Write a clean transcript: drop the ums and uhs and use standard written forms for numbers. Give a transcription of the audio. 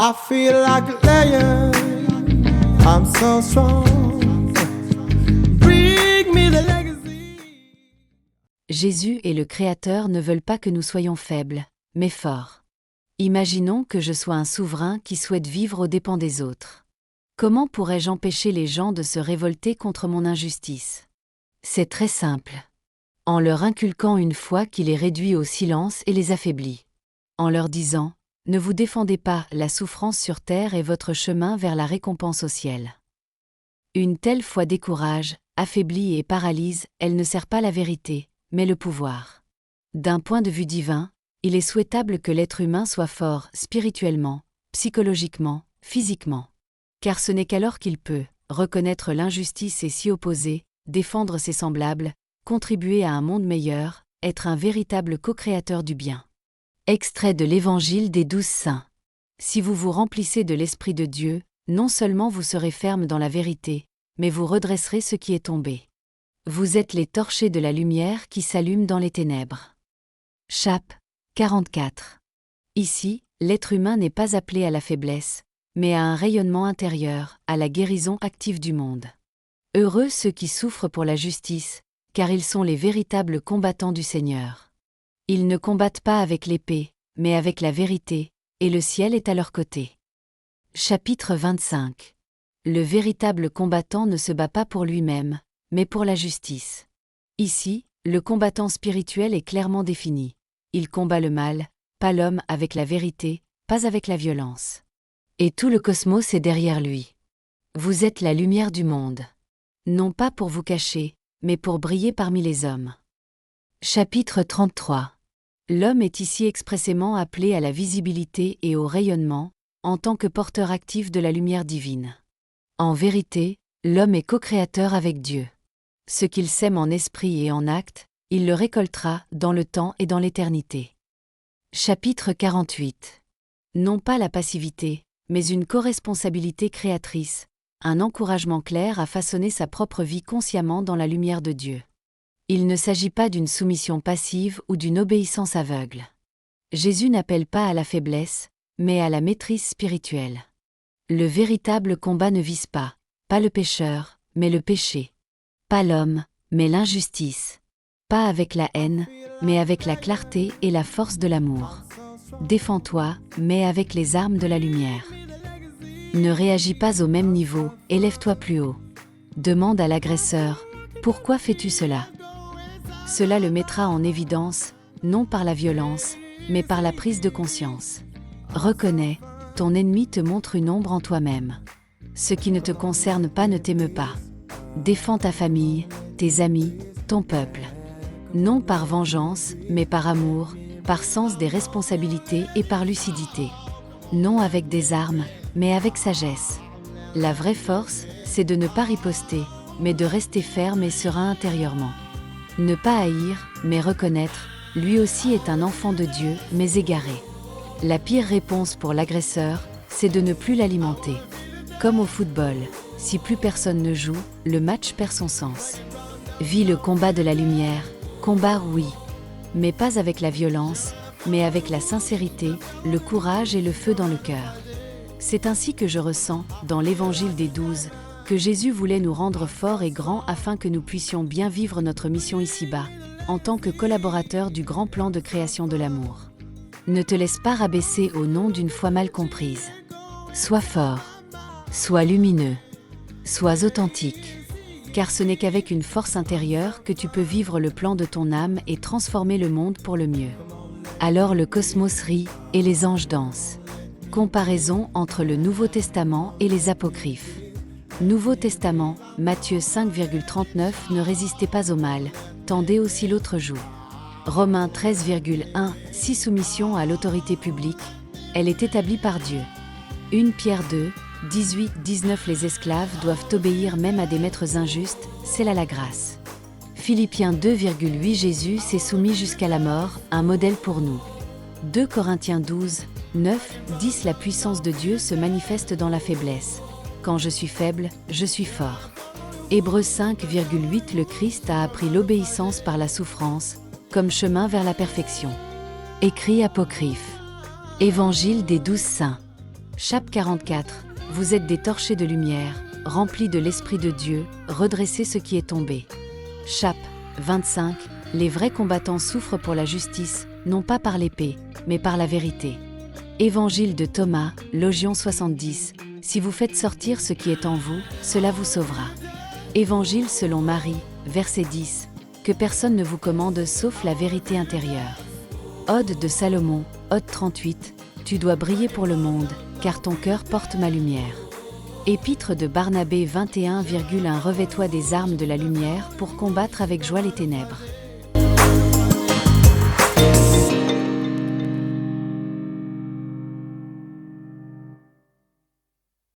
I feel like a lion, I'm so strong. Bring me the legacy. Jésus et le Créateur ne veulent pas que nous soyons faibles, mais forts. Imaginons que je sois un souverain qui souhaite vivre aux dépens des autres. Comment pourrais-je empêcher les gens de se révolter contre mon injustice? C'est très simple. En leur inculquant une foi qui les réduit au silence et les affaiblit. En leur disant « Ne vous défendez pas, la souffrance sur terre est votre chemin vers la récompense au ciel ». Une telle foi décourage, affaiblit et paralyse, elle ne sert pas la vérité, mais le pouvoir. D'un point de vue divin, il est souhaitable que l'être humain soit fort spirituellement, psychologiquement, physiquement. Car ce n'est qu'alors qu'il peut reconnaître l'injustice et s'y opposer, défendre ses semblables, contribuer à un monde meilleur, être un véritable co-créateur du bien. Extrait de l'Évangile des 12 saints. Si vous vous remplissez de l'Esprit de Dieu, non seulement vous serez ferme dans la vérité, mais vous redresserez ce qui est tombé. Vous êtes les torchers de la lumière qui s'allument dans les ténèbres. Chapitre 44. Ici, l'être humain n'est pas appelé à la faiblesse, mais à un rayonnement intérieur, à la guérison active du monde. Heureux ceux qui souffrent pour la justice, car ils sont les véritables combattants du Seigneur. Ils ne combattent pas avec l'épée, mais avec la vérité, et le ciel est à leur côté. Chapitre 25. Le véritable combattant ne se bat pas pour lui-même, mais pour la justice. Ici, le combattant spirituel est clairement défini. Il combat le mal, pas l'homme avec la vérité, pas avec la violence. Et tout le cosmos est derrière lui. Vous êtes la lumière du monde. Non pas pour vous cacher, mais pour briller parmi les hommes. Chapitre 33. L'homme est ici expressément appelé à la visibilité et au rayonnement, en tant que porteur actif de la lumière divine. En vérité, l'homme est co-créateur avec Dieu. Ce qu'il sème en esprit et en acte, il le récoltera dans le temps et dans l'éternité. Chapitre 48. Non pas la passivité, mais une corresponsabilité créatrice, un encouragement clair à façonner sa propre vie consciemment dans la lumière de Dieu. Il ne s'agit pas d'une soumission passive ou d'une obéissance aveugle. Jésus n'appelle pas à la faiblesse, mais à la maîtrise spirituelle. Le véritable combat ne vise pas le pécheur, mais le péché. Pas l'homme, mais l'injustice. Pas avec la haine, mais avec la clarté et la force de l'amour. Défends-toi, mais avec les armes de la lumière. Ne réagis pas au même niveau, élève-toi plus haut. Demande à l'agresseur « Pourquoi fais-tu cela ?» Cela le mettra en évidence, non par la violence, mais par la prise de conscience. Reconnais, ton ennemi te montre une ombre en toi-même. Ce qui ne te concerne pas ne t'émeut pas. Défends ta famille, tes amis, ton peuple. Non par vengeance, mais par amour, par sens des responsabilités et par lucidité. Non avec des armes, mais avec sagesse. La vraie force, c'est de ne pas riposter, mais de rester ferme et serein intérieurement. Ne pas haïr, mais reconnaître, lui aussi est un enfant de Dieu, mais égaré. La pire réponse pour l'agresseur, c'est de ne plus l'alimenter. Comme au football, si plus personne ne joue, le match perd son sens. Vis le combat de la lumière, combat oui, mais pas avec la violence, mais avec la sincérité, le courage et le feu dans le cœur. C'est ainsi que je ressens, dans l'Évangile des 12, que Jésus voulait nous rendre forts et grands afin que nous puissions bien vivre notre mission ici-bas, en tant que collaborateurs du grand plan de création de l'amour. Ne te laisse pas rabaisser au nom d'une foi mal comprise. Sois fort, sois lumineux, sois authentique, car ce n'est qu'avec une force intérieure que tu peux vivre le plan de ton âme et transformer le monde pour le mieux. Alors le cosmos rit et les anges dansent. Comparaison entre le Nouveau Testament et les Apocryphes. Nouveau Testament, Matthieu 5,39 Ne résistez pas au mal, tendez aussi l'autre joue. Romains 13,1 Si soumission à l'autorité publique, elle est établie par Dieu. 1 Pierre 2, 18-19 Les esclaves doivent obéir même à des maîtres injustes, c'est là la grâce. Philippiens 2,8 Jésus s'est soumis jusqu'à la mort, un modèle pour nous. 2 Corinthiens 12, 9, 10 La puissance de Dieu se manifeste dans la faiblesse. Quand je suis faible, je suis fort. Hébreux 5,8 Le Christ a appris l'obéissance par la souffrance, comme chemin vers la perfection. Écrit apocryphe. Évangile des 12 saints. Chape 44. Vous êtes des torchers de lumière, remplis de l'Esprit de Dieu, redressez ce qui est tombé. Chape 25. Les vrais combattants souffrent pour la justice, non pas par l'épée, mais par la vérité. Évangile de Thomas, Logion 70. Si vous faites sortir ce qui est en vous, cela vous sauvera. Évangile selon Marie, verset 10. Que personne ne vous commande sauf la vérité intérieure. Ode de Salomon, Ode 38. Tu dois briller pour le monde, car ton cœur porte ma lumière. Épître de Barnabé 21,1. Revêt-toi des armes de la lumière pour combattre avec joie les ténèbres.